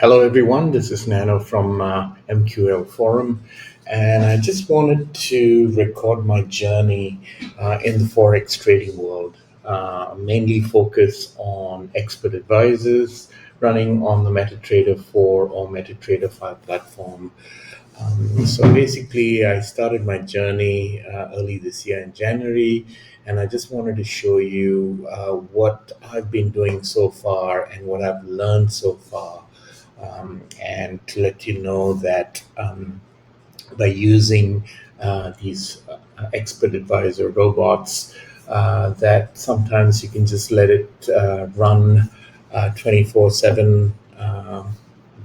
Hello, everyone. This is Nano from MQL Forum, and I just wanted to record my journey in the Forex trading world, mainly focus on expert advisors running on the MetaTrader 4 or MetaTrader 5 platform. So basically, I started my journey early this year in January, and I just wanted to show you what I've been doing so far and what I've learned so far, and to let you know that by using these expert advisor robots, that sometimes you can just let it run 24/7,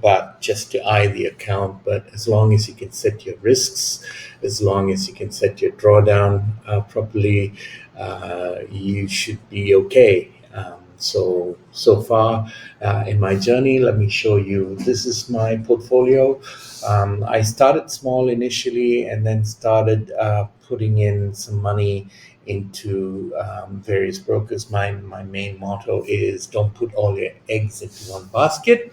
but just to eye the account. But as long as you can set your risks, as long as you can set your drawdown properly, you should be okay. So far in my journey, let me show you. This is my portfolio. I started small initially, and then started putting in some money into various brokers. My main motto is don't put all your eggs into one basket.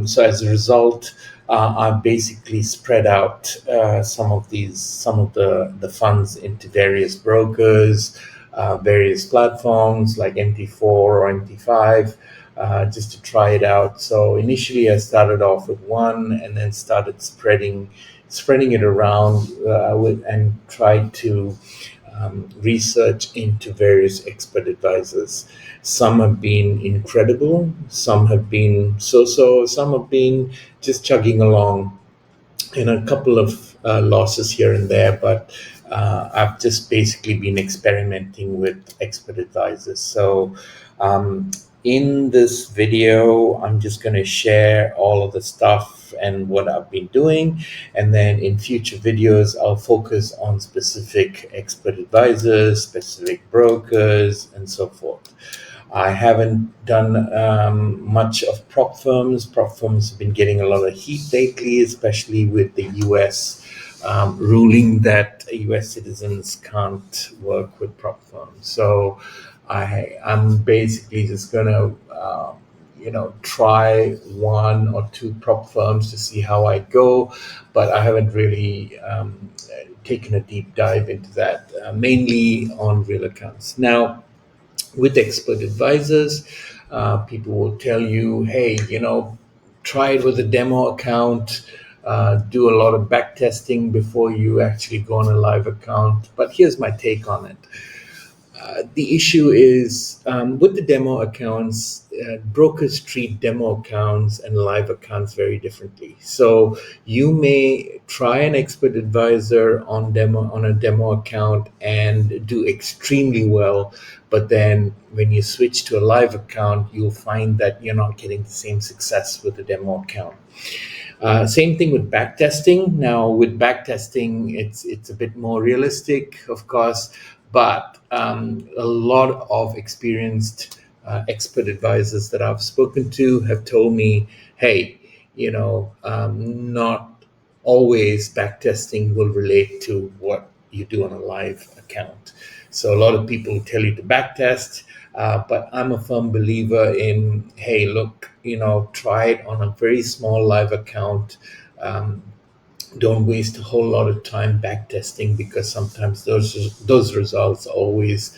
So as a result, I've basically spread out some of the funds into various brokers, various platforms like MT4 or MT5, just to try it out. So initially, I started off with one, and then started spreading it around and tried to research into various expert advisors. Some have been incredible, some have been so-so, some have been just chugging along, and a couple of losses here and there, but I've just basically been experimenting with expert advisors. So in this video, I'm just going to share all of the stuff and what I've been doing. And then in future videos, I'll focus on specific expert advisors, specific brokers, and so forth. I haven't done much of prop firms. Prop firms have been getting a lot of heat lately, especially with the US ruling that US citizens can't work with prop firms. So I'm basically just going to try one or two prop firms to see how I go, but I haven't really taken a deep dive into that, mainly on real accounts. Now, with expert advisors, people will tell you, hey, try it with a demo account, do a lot of back testing before you actually go on a live account. But here's my take on it. The issue is with the demo accounts, brokers treat demo accounts and live accounts very differently. So you may try an expert advisor on a demo account and do extremely well, but then when you switch to a live account, you'll find that you're not getting the same success with the demo account. Same thing with backtesting. Now, with backtesting, it's a bit more realistic, of course, but a lot of experienced expert advisors that I've spoken to have told me, hey, not always backtesting will relate to what you do on a live account. So a lot of people tell you to backtest, but I'm a firm believer in, hey, look, try it on a very small live account. Don't waste a whole lot of time backtesting, because sometimes those results always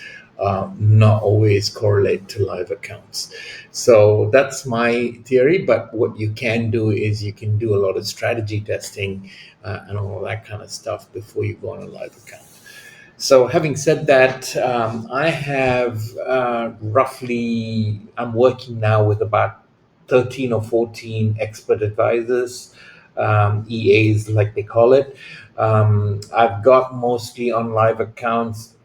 not always correlate to live accounts. So that's my theory. But what you can do is you can do a lot of strategy testing and all that kind of stuff before you go on a live account. So having said that, I have I'm working now with about 13 or 14 expert advisors, EAs like they call it. I've got mostly on live accounts,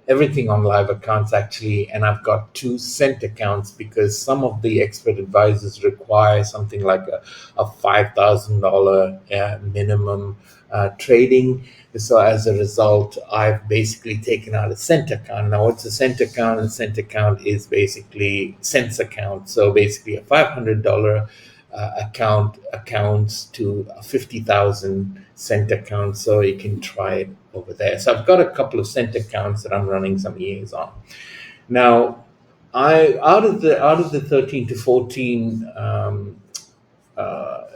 everything on live accounts actually, and I've got 2 cent accounts, because some of the expert advisors require something like a $5,000 minimum trading. So as a result, I've basically taken out a cent account. Now, what's a cent account? A cent account is basically cents account. So basically a $500 account accounts to a 50,000 cent account. So you can try it over there. So I've got a couple of cent accounts that I'm running some EAs on. Now, out of the 13 to 14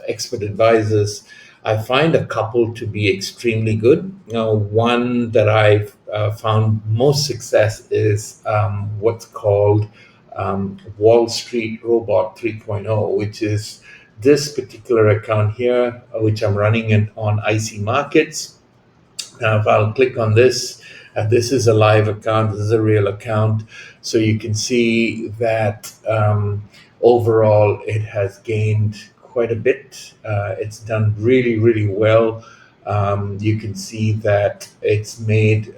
Expert Advisors, I find a couple to be extremely good. One that I've found most success is what's called Wall Street Robot 3.0, which is this particular account here, which I'm running on IC Markets. Now, if I'll click on this, this is a live account, this is a real account. So you can see that overall it has gained quite a bit. It's done really, really well. You can see that it's made,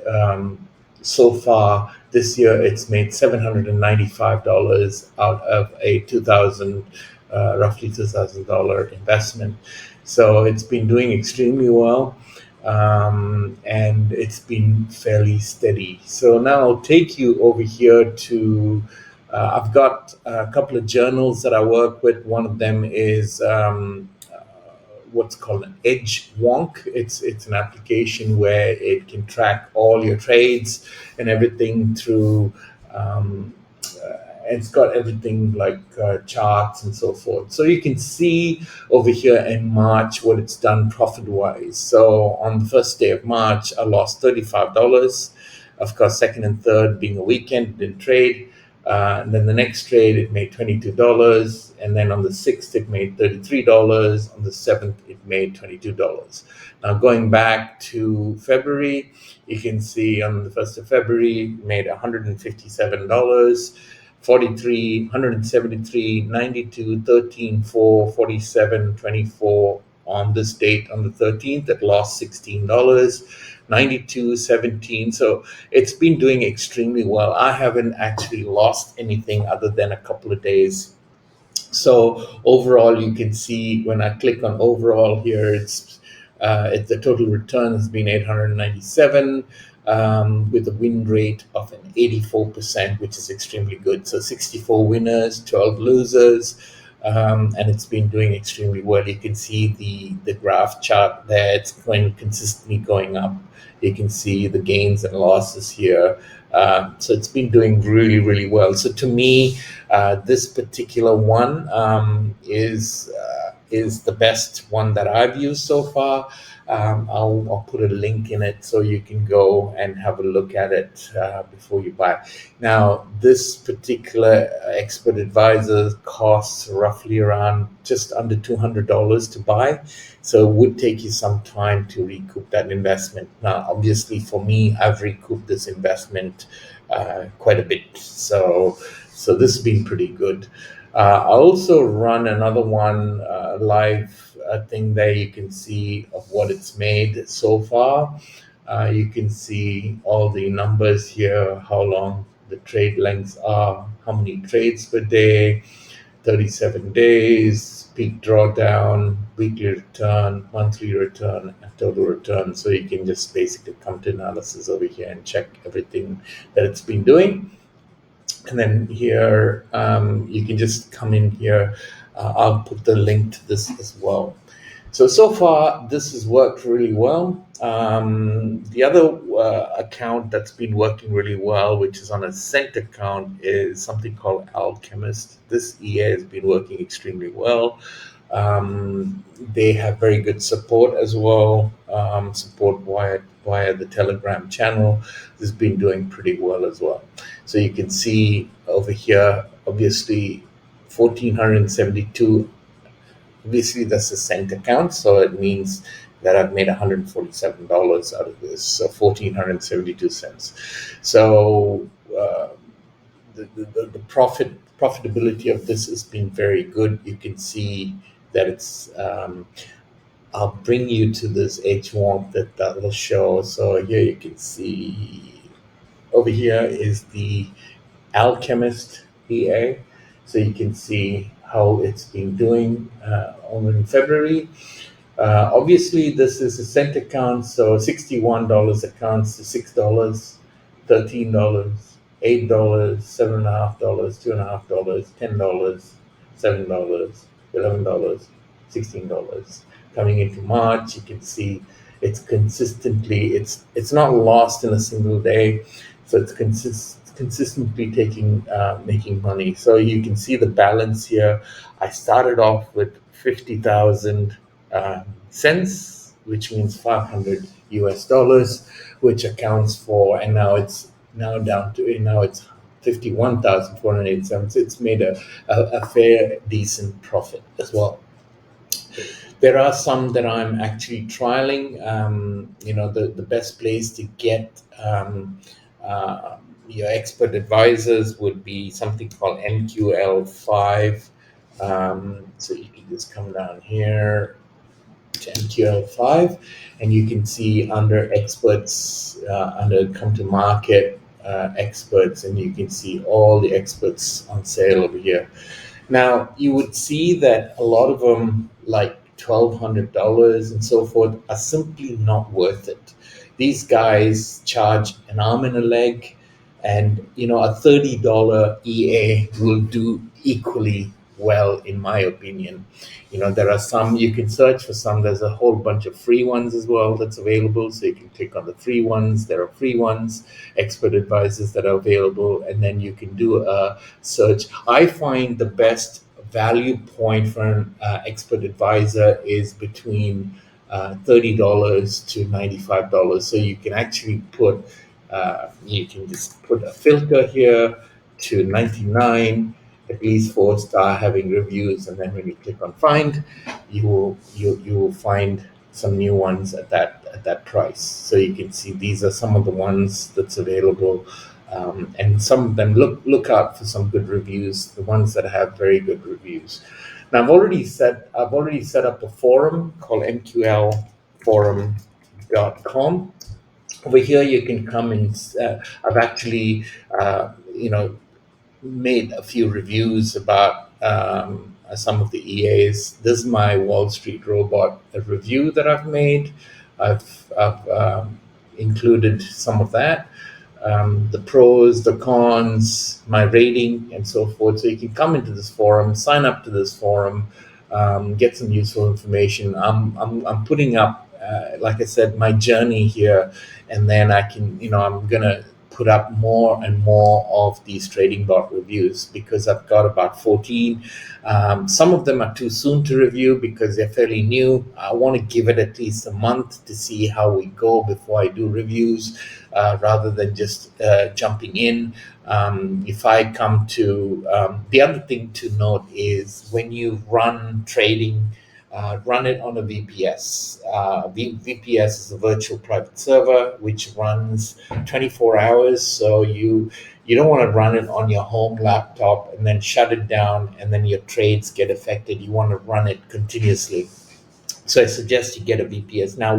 so far this year, it's made $795 out of a roughly $2,000 investment. So it's been doing extremely well. And it's been fairly steady. So now I'll take you over here to, I've got a couple of journals that I work with. One of them is what's called an Edge Wonk. It's an application where it can track all your trades and everything through. It's got everything like charts and so forth. So you can see over here in March what it's done profit-wise. So on the first day of March, I lost $35. Of course, second and third being a weekend, didn't trade. And then the next trade, it made $22. And then on the 6th, it made $33. On the 7th, it made $22. Now, going back to February, you can see on the 1st of February, it made $157. 43, 173, 92, 13, 4, 47, 24 on this date on the 13th. It lost $16, 92, 17. So it's been doing extremely well. I haven't actually lost anything other than a couple of days. So overall, you can see when I click on overall here, it's the total return has been 897. With a win rate of an 84%, which is extremely good. So 64 winners, 12 losers, and it's been doing extremely well. You can see the graph chart there. It's consistently going up. You can see the gains and losses here. So it's been doing really, really well. So to me, this particular one is the best one that I've used so far. I'll put a link in it so you can go and have a look at it before you buy. Now, this particular Expert Advisor costs roughly around just under $200 to buy. So it would take you some time to recoup that investment. Now, obviously, for me, I've recouped this investment quite a bit. So this has been pretty good. I also run another one live thing there. You can see of what it's made so far. You can see all the numbers here, how long the trade lengths are, how many trades per day, 37 days, peak drawdown, weekly return, monthly return, and total return. So you can just basically come to analysis over here and check everything that it's been doing. And then here, you can just come in here. I'll put the link to this as well. So far, this has worked really well. The other account that's been working really well, which is on a cent account, is something called Alchemist. This EA has been working extremely well. They have very good support as well, support via the Telegram channel. This has been doing pretty well as well. So you can see over here, obviously, 1,472. Obviously, that's a cent account, so it means that I've made $147 out of this, so 1,472 cents. So the profitability of this has been very good. You can see that it's. I'll bring you to this H1 that will show. So here you can see. Over here is the Alchemist EA, so you can see how it's been doing over in February. Obviously, this is a cent account, so $61 accounts to $6, $13, $8, $7.50, $2.50, $10, $7, $11, $16. Coming into March, you can see it's consistently, it's not lost in a single day, so it's consistently making money. So you can see the balance here. I started off with 50,000 cents, which means 500 US dollars, which accounts for, and now down to, now it's 51,487. So it's made a fair, decent profit as well. There are some that I'm actually trialing. The best place to get your expert advisors would be something called MQL5. So you can just come down here to MQL5, and you can see under experts, under come to market experts, and you can see all the experts on sale over here. Now, you would see that a lot of them, like $1,200 and so forth, are simply not worth it. These guys charge an arm and a leg, and a $30 EA will do equally well, in my opinion. There are some, you can search for some. There's a whole bunch of free ones as well that's available, so you can click on the free ones. There are free ones, expert advisors that are available, and then you can do a search. I find the best value point for an expert advisor is between $30 to $95. So you can actually you can just put a filter here to 99, at least 4-star, having reviews, and then when you click on find, you will find some new ones at that price. So you can see these are some of the ones that's available. And some of them, look out for some good reviews, the ones that have very good reviews. Now I've already set up a forum called MQLForum.com. Over here you can come and I've actually made a few reviews about some of the EAs. This is my Wall Street robot review that I've made. I've included some of that. The pros, the cons, my rating, and so forth. So you can come into this forum, sign up to this forum, get some useful information. I'm putting up, like I said, my journey here, and then I'm gonna put up more and more of these trading bot reviews, because I've got about 14. Some of them are too soon to review because they're fairly new. I want to give it at least a month to see how we go before I do reviews, rather than just jumping in. If I come to, the other thing to note is when you run trading, run it on a VPS. VPS is a virtual private server which runs 24 hours. So you don't want to run it on your home laptop and then shut it down and then your trades get affected. You want to run it continuously. So I suggest you get a VPS. Now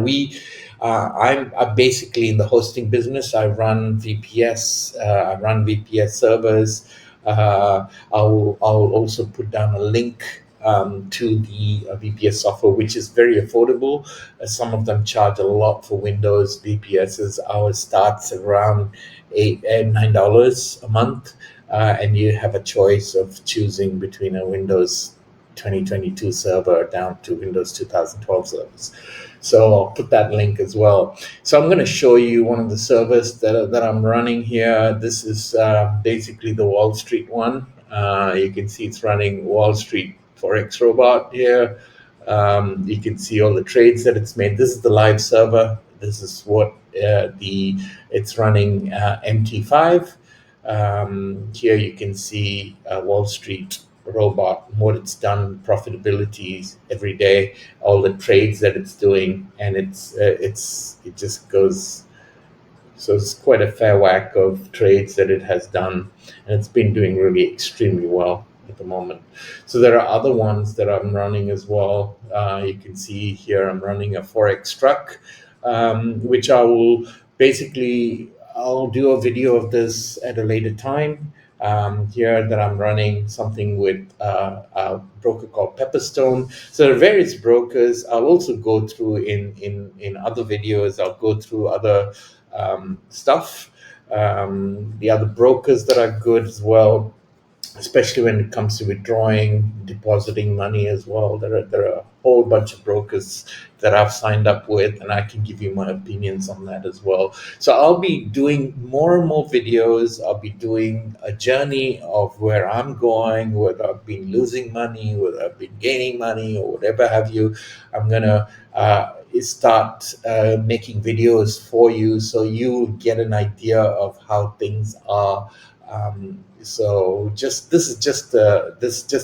I'm basically in the hosting business. I run VPS. I run VPS servers. I'll also put down a link to the VPS software, which is very affordable. Some of them charge a lot for Windows VPSs. Ours starts around $8 and $9 a month, and you have a choice of choosing between a Windows 2022 server down to Windows 2012 servers. So I'll put that link as well. So I'm going to show you one of the servers that I'm running here. This is basically the Wall Street one. You can see it's running Wall Street Forex Robot here. You can see all the trades that it's made. This is the live server. This is what it's running MT5. Here you can see Wall Street Robot, what it's done, profitability every day, all the trades that it's doing, and it just goes. So it's quite a fair whack of trades that it has done, and it's been doing really extremely well at the moment. So there are other ones that I'm running as well. You can see here I'm running a Forex truck, which I'll do a video of this at a later time. Here that I'm running something with a broker called Pepperstone. So there are various brokers. I'll also go through in other videos. I'll go through other stuff. The other brokers that are good as well. especially when it comes to withdrawing, depositing money as well. There are a whole bunch of brokers that I've signed up with, and I can give you my opinions on that as well. So I'll be doing more and more videos. I'll be doing a journey of where I'm going, whether I've been losing money, whether I've been gaining money, or whatever have you. I'm gonna start making videos for you, so you get an idea of how things are. So just this is just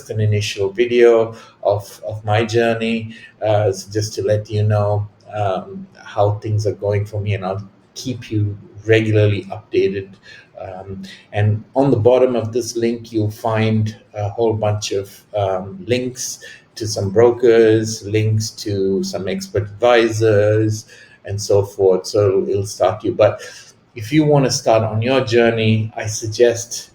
an initial video of my journey, so just to let you know how things are going for me, and I'll keep you regularly updated. And on the bottom of this link, you'll find a whole bunch of links to some brokers, links to some expert advisors, and so forth. So it'll start you. But if you want to start on your journey, I suggest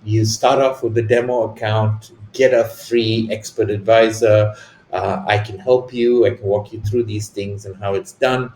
you start off with a demo account, get a free expert advisor. I can help you, I can walk you through these things and how it's done.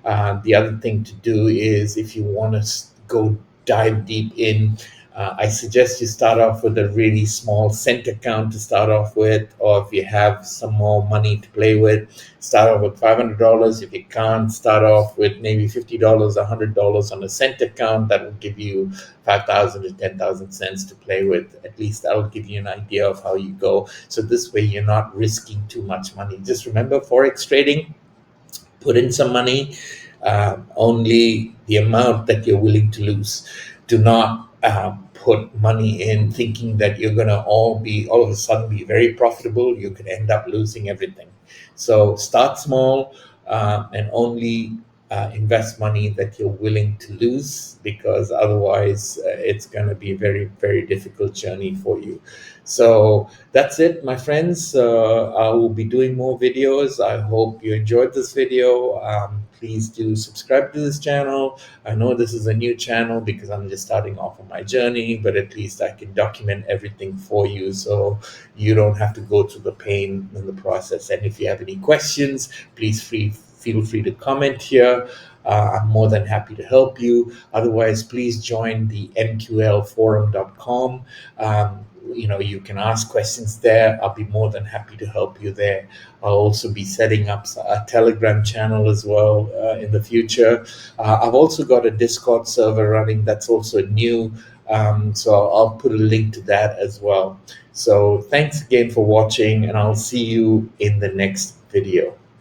The other thing to do is if you want to go dive deep in, I suggest you start off with a really small cent account to start off with, or if you have some more money to play with, start off with $500. If you can't, start off with maybe $50, $100 on a cent account. That will give you 5,000 to 10,000 cents to play with. At least that will give you an idea of how you go. So this way you're not risking too much money. Just remember, Forex trading, put in some money, only the amount that you're willing to lose. Do not put money in thinking that you're going to all of a sudden be very profitable. You could end up losing everything. So start small, and only invest money that you're willing to lose, because otherwise it's going to be a very, very difficult journey for you. So that's it, my friends. I will be doing more videos. I hope you enjoyed this video. Please do subscribe to this channel. I know this is a new channel because I'm just starting off on my journey, but at least I can document everything for you so you don't have to go through the pain in the process. And if you have any questions, please feel free to comment here. I'm more than happy to help you. Otherwise, please join the MQLforum.com. You can ask questions there. I'll be more than happy to help you there. I'll also be setting up a Telegram channel as well in the future. I've also got a Discord server running that's also new. So I'll put a link to that as well. So thanks again for watching, and I'll see you in the next video.